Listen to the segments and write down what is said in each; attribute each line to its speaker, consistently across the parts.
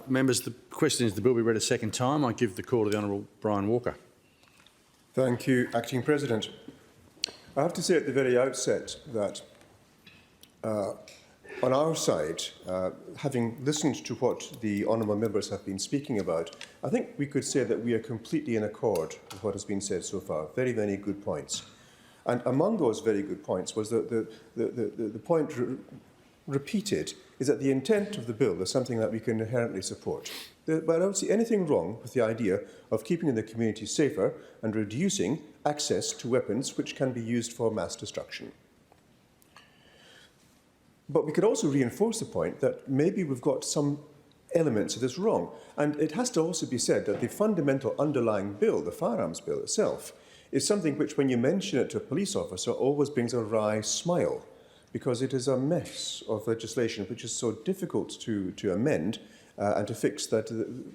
Speaker 1: Members, the question is the bill be read a second time. I give the call to the Honourable Brian Walker.
Speaker 2: Thank you, Acting President. I have to say at the very outset that on our side, having listened to what the honourable members have been speaking about, I think we could say that we are completely in accord with what has been said so far. Very, very good points. And among those very good points was the point repeated is that the intent of the bill is something that we can inherently support. But I don't see anything wrong with the idea of keeping the community safer and reducing access to weapons which can be used for mass destruction. But we could also reinforce the point that maybe we've got some elements of this wrong. And it has to also be said that the fundamental underlying bill, the Firearms Bill itself, is something which, when you mention it to a police officer, always brings a wry smile, because it is a mess of legislation which is so difficult to amend and to fix that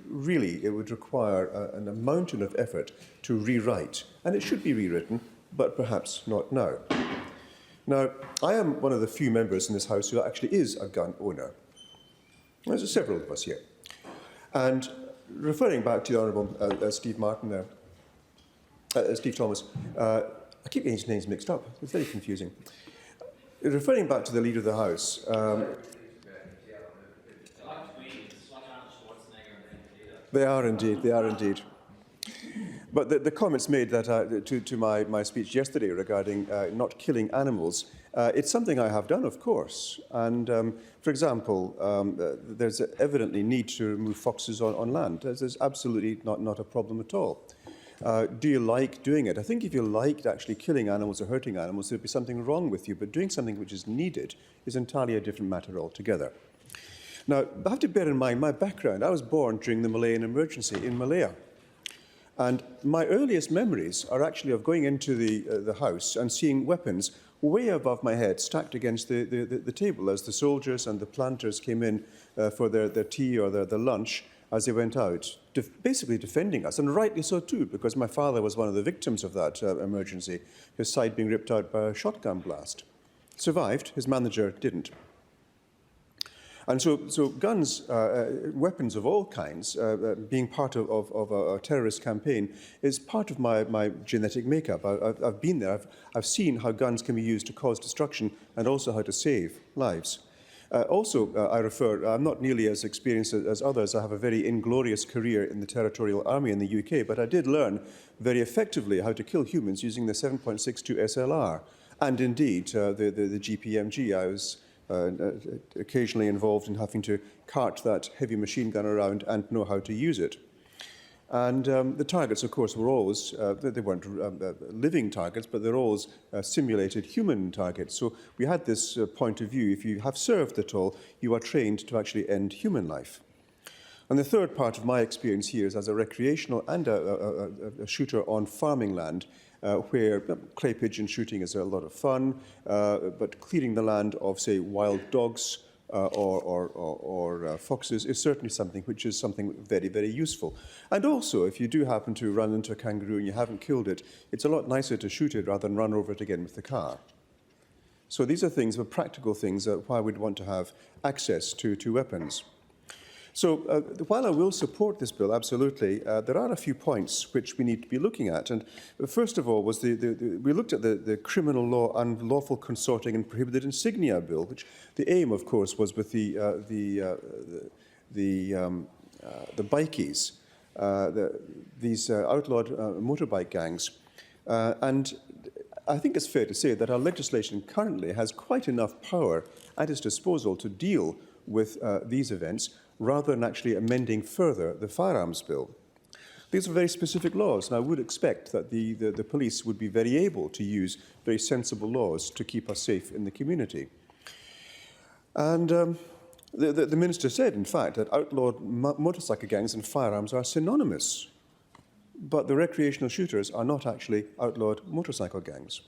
Speaker 2: really it would require a mountain of effort to rewrite. And it should be rewritten, but perhaps not now. Now, I am one of the few members in this House who actually is a gun owner. There's several of us here. And referring back to the Honourable Steve Martin there, Steve Thomas, I keep getting his names mixed up. It's very confusing. Referring back to the Leader of the House, they are indeed. But the comments made that, to my speech yesterday regarding not killing animals, it's something I have done, of course. And, for example, there's evidently need to remove foxes on land. There's absolutely not a problem at all. Do you like doing it? I think if you liked actually killing animals or hurting animals, there'd be something wrong with you. But doing something which is needed is entirely a different matter altogether. Now, I have to bear in mind my background. I was born during the Malayan emergency in Malaya. And my earliest memories are actually of going into the house and seeing weapons way above my head, stacked against the table as the soldiers and the planters came in for their tea or their lunch as they went out, basically defending us, and rightly so too, because my father was one of the victims of that emergency, his side being ripped out by a shotgun blast. Survived, his manager didn't. And so guns, weapons of all kinds, being part of a terrorist campaign is part of my genetic makeup. I've been there. I've seen how guns can be used to cause destruction and also how to save lives. I'm not nearly as experienced as others. I have a very inglorious career in the Territorial Army in the UK, but I did learn very effectively how to kill humans using the 7.62 SLR. And indeed, the GPMG, I was occasionally involved in having to cart that heavy machine gun around and know how to use it. And the targets, of course, were always, they weren't living targets, but they're always simulated human targets. So we had this point of view, if you have served at all, you are trained to actually end human life. And the third part of my experience here is as a recreational and a shooter on farming land, where clay pigeon shooting is a lot of fun, but clearing the land of, say, wild dogs or foxes is certainly something which is something very, very useful. And also, if you do happen to run into a kangaroo and you haven't killed it, it's a lot nicer to shoot it rather than run over it again with the car. So these are things, practical things, why we'd want to have access to weapons. So while I will support this bill, absolutely, there are a few points which we need to be looking at. And first of all, was we looked at the criminal law unlawful consorting and prohibited insignia bill, which the aim, of course, was with the bikies, these outlawed motorbike gangs. And I think it's fair to say that our legislation currently has quite enough power at its disposal to deal with these events, rather than actually amending further the Firearms Bill. These are very specific laws, and I would expect that the police would be very able to use very sensible laws to keep us safe in the community. And the Minister said, in fact, that outlawed motorcycle gangs and firearms are synonymous, but the recreational shooters are not actually outlawed motorcycle gangs.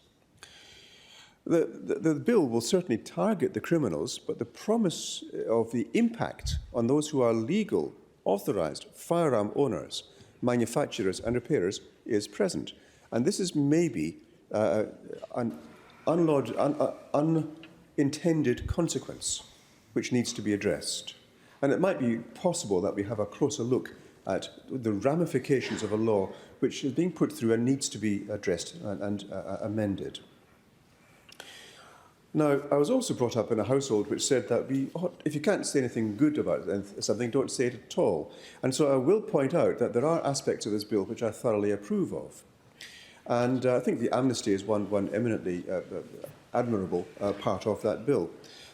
Speaker 2: The bill will certainly target the criminals, but the promise of the impact on those who are legal, authorised firearm owners, manufacturers and repairers is present. And this is maybe an unintended consequence which needs to be addressed. And it might be possible that we have a closer look at the ramifications of a law which is being put through and needs to be addressed and amended. Now, I was also brought up in a household which said that if you can't say anything good about something, don't say it at all. And so I will point out that there are aspects of this bill which I thoroughly approve of. And I think the amnesty is one eminently admirable part of that bill.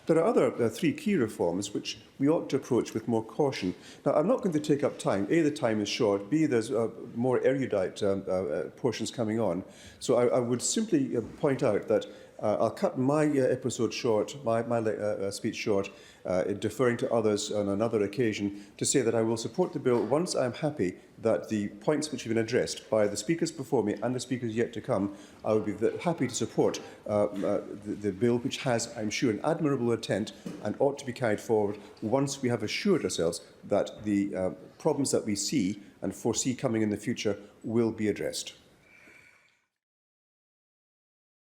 Speaker 2: There are other three key reforms which we ought to approach with more caution. Now, I'm not going to take up time. A, the time is short. B, there's more erudite portions coming on. So I would simply point out that I'll cut my episode short, my speech short, deferring to others on another occasion, to say that I will support the bill once I'm happy that the points which have been addressed by the speakers before me and the speakers yet to come, I would be happy to support the bill, which has, I'm sure, an admirable intent and ought to be carried forward once we have assured ourselves that the problems that we see and foresee coming in the future will be addressed.